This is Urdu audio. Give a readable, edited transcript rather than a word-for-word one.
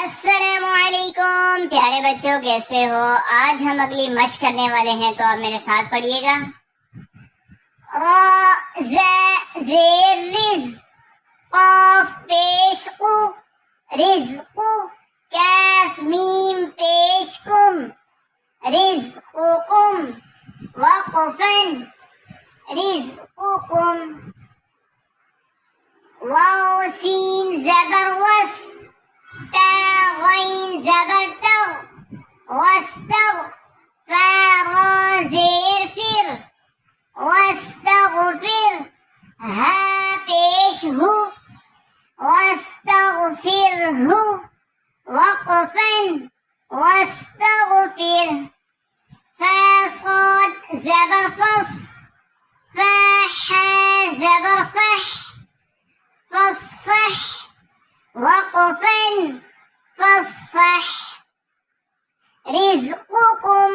السلام علیکم پیارے بچوں، کیسے ہو؟ آج ہم اگلی مشق کرنے والے ہیں، تو آپ میرے ساتھ پڑھیے گا۔ را زیر رز، قاف پیش قو رزق، کاف میم پیش کم رزقکم، وقفن رزقکم، واو سین زبر وس، تا غین زبر تغ، واستغ، فا را زیر فر، واستغفر، ہا پیش ہو، واستغفرہ، وقفن واستغفر، فا صاد زبر فص، فا حا زبر فح، فاصفح، وقفا فاصفح، رزقكم